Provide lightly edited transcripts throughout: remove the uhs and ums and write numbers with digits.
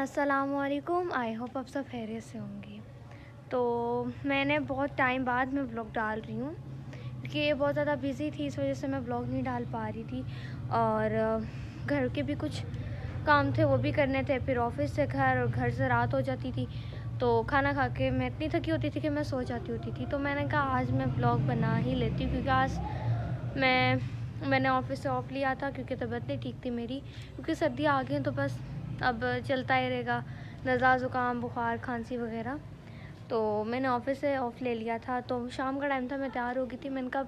अस्सलामुअलैकुम। I hope आप सब खैरियत से होंगे। तो मैंने बहुत टाइम बाद मैं व्लॉग डाल रही हूँ क्योंकि ये बहुत ज़्यादा बिज़ी थी, इस वजह से मैं व्लॉग नहीं डाल पा रही थी। और घर के भी कुछ काम थे वो भी करने थे, फिर ऑफिस से घर और घर से रात हो जाती थी। तो खाना खा के मैं इतनी थकी होती थी कि मैं सो जाती होती थी। तो मैंने कहा आज मैं व्लॉग बना ही लेती हूँ क्योंकि आज मैंने ऑफिस से ऑफ लिया था क्योंकि तबीयत नहीं ठीक थी मेरी, क्योंकि सर्दी आ गई तो बस अब चलता ही रहेगा, नज़ला ज़ुकाम बुखार खांसी वगैरह। तो मैंने ऑफिस से ऑफ ले लिया था। तो शाम का टाइम था, मैं तैयार हो गई थी। मैंने कहा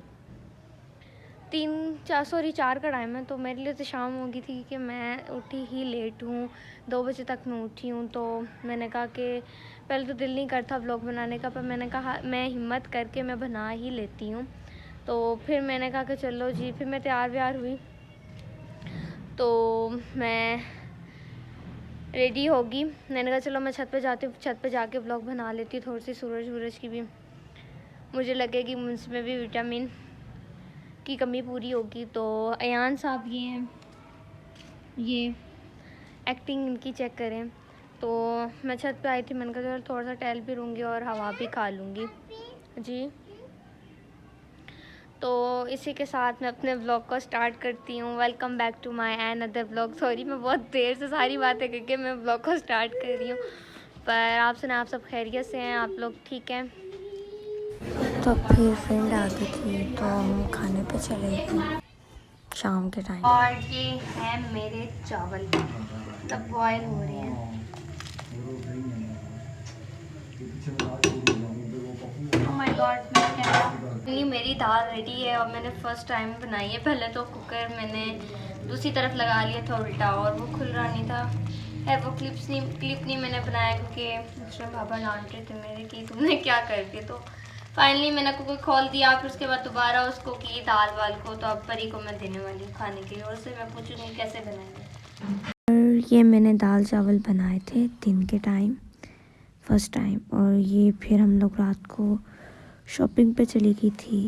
4 का टाइम है, तो मेरे लिए तो शाम हो गई थी कि मैं उठी ही लेट हूँ, 2 बजे तक मैं उठी हूँ। तो मैंने कहा कि पहले तो दिल नहीं करता व्लॉग बनाने का, पर मैंने कहा मैं हिम्मत करके मैं बना ही लेती हूँ। तो फिर मैंने कहा कि चलो जी, फिर मैं तैयार व्यार हुई तो मैं रेडी होगी। मैंने कहा चलो मैं छत पे जाती हूँ, छत पे जाके व्लॉग बना लेती हूँ। थोड़ी सी सूरज की भी मुझे लगेगी, मुझमें भी विटामिन की कमी पूरी होगी। तो अयान साहब ये हैं, ये एक्टिंग इनकी चेक करें। तो मैं छत पे आई थी, मैंने कहा चलो थोड़ा सा टहल भी लूँगी और हवा भी खा लूँगी जी। तो इसी के साथ मैं अपने व्लॉग को स्टार्ट करती हूँ। Welcome back to my an other vlog. Sorry मैं बहुत देर से सारी बातें करके मैं व्लॉग को स्टार्ट कर रही हूँ, पर आप सुना आप सब खैरियत से हैं, आप लोग ठीक हैं। तो फिर फ्रेंड आ गई थी तो हम खाने पे चले गए शाम के टाइम। और ये हैं मेरे चावल, तब बॉयल हो रहे हैं। Oh my God, मेरी दाल रेडी है और मैंने फ़र्स्ट टाइम बनाई है। पहले तो कुकर मैंने दूसरी तरफ लगा लिया था उल्टा और वो खुल रहा नहीं था। है वो क्लिप नहीं मैंने बनाया क्योंकि दूसरे पापा डांट रहे थे मेरे कि तुमने क्या कर दिया। तो फाइनली मैंने कुकर खोल दिया, फिर उसके बाद दोबारा उसको की दाल वाल को। तो अब परी को मैं देने वाली हूँ खाने के लिए, और उससे मैं पूछूँगी कैसे बनाएंगे। और ये मैंने दाल चावल बनाए थे दिन के टाइम फर्स्ट टाइम। और ये फिर हम लोग रात को शॉपिंग पे चली गई थी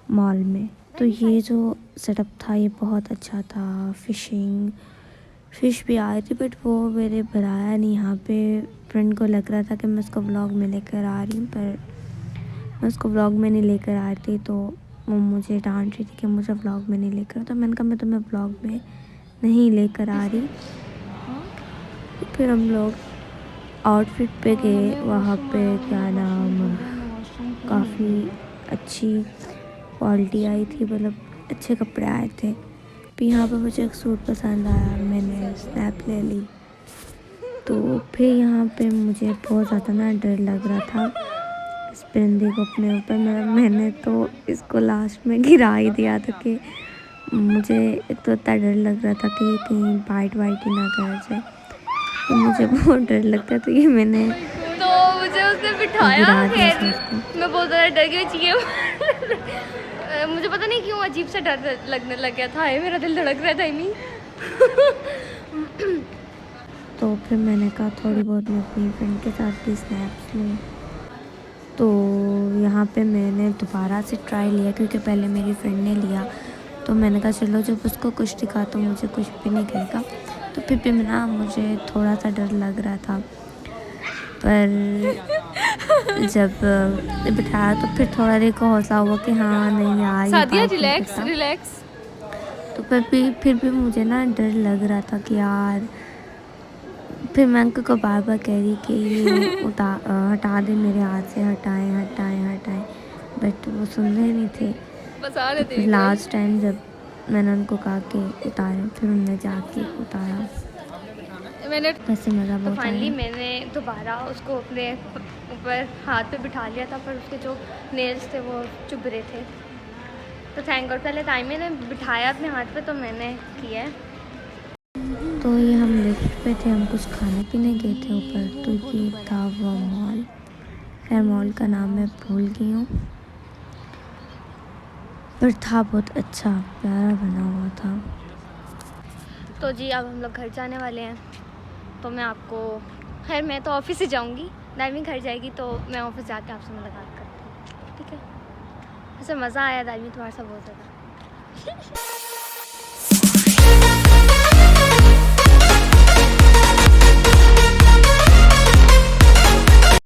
मॉल में। तो ये जो सेटअप था ये बहुत अच्छा था। फ़िश भी आई थी, बट वो मेरे बनाया नहीं। यहाँ पे फ्रेंड को लग रहा था कि मैं उसको व्लॉग में लेकर आ रही हूँ, पर मैं उसको व्लॉग में नहीं लेकर आ रही थी। तो वो मुझे डांट रही थी कि मुझे व्लॉग में नहीं लेकर। तो मैंने कहा मैं तुम्हें व्लॉग में नहीं लेकर आ रही। फिर हम लोग आउटफिट पे गए। वहाँ पे क्या नाम, काफ़ी अच्छी क्वालिटी आई थी, मतलब अच्छे कपड़े आए थे। फिर यहाँ पे मुझे एक सूट पसंद आया, मैंने स्नैप ले ली। तो फिर यहाँ पे मुझे बहुत ज़्यादा ना डर लग रहा था इस परिंदे को अपने ऊपर। मैंने तो इसको लास्ट में गिरा ही दिया था कि मुझे एक तो इतना डर लग रहा था कि कहीं बाइट वाइट ही ना कर जाए। तो मुझे बहुत डर लगता है, तो ये मैंने तो मुझे उसने बिठाया, गिरा दिया था खैर उसको। मैं बहुत ज़्यादा डर गई चाहिए। मुझे पता नहीं क्यों अजीब सा डर लगने लग गया था, मेरा दिल धड़क रहा था ही नहीं। तो फिर मैंने कहा थोड़ी बहुत मैं अपनी फ्रेंड के साथ भी स्नैप्स लूँ। तो यहाँ पे मैंने दोबारा से ट्राई लिया क्योंकि पहले मेरी फ्रेंड ने लिया। तो मैंने कहा चलो जब उसको कुछ दिखा तो मुझे कुछ भी नहीं कहेगा। तो फिर भी ना मुझे थोड़ा सा डर लग रहा था, पर जब बिठाया तो फिर थोड़ा देर को हौसला हुआ कि हाँ नहीं यार ये बाइट नहीं करता। रिलैक्स। तो फिर भी मुझे ना डर लग रहा था कि यार। फिर मैं अंकल को बार बार कह रही कि ये हटा दे मेरे हाथ से, हटाएं, बट वो सुन रहे नहीं थे। तो फिर लास्ट टाइम जब मैंने उनको कहा कि उतारें, फिर उन्होंने जाके उतारा। मैंने वैसे मज़ा तो बहुत फाइनली आया। मैंने दोबारा उसको अपने ऊपर हाथ पे बिठा लिया था, पर उसके जो नेल्स थे वो चुभ रहे थे। तो थैंक गॉड पहले टाइम मैंने बिठाया अपने हाथ पे, तो मैंने किया है। तो ये हम लिफ्ट पे थे, हम कुछ खाने पीने गए थे ऊपर। तो ये था वो मॉल, खैर मॉल का नाम मैं भूल गई हूँ, पर था बहुत अच्छा, प्यारा बना हुआ था। तो जी अब हम लोग घर जाने वाले हैं। तो मैं आपको, खैर मैं तो ऑफिस से जाऊंगी, दायमी घर जाएगी, तो मैं ऑफिस जाके आपसे मुलाकात करती हूँ, ठीक है। वैसे मज़ा आया दायमी तुम्हारे साथ बहुत ज़्यादा।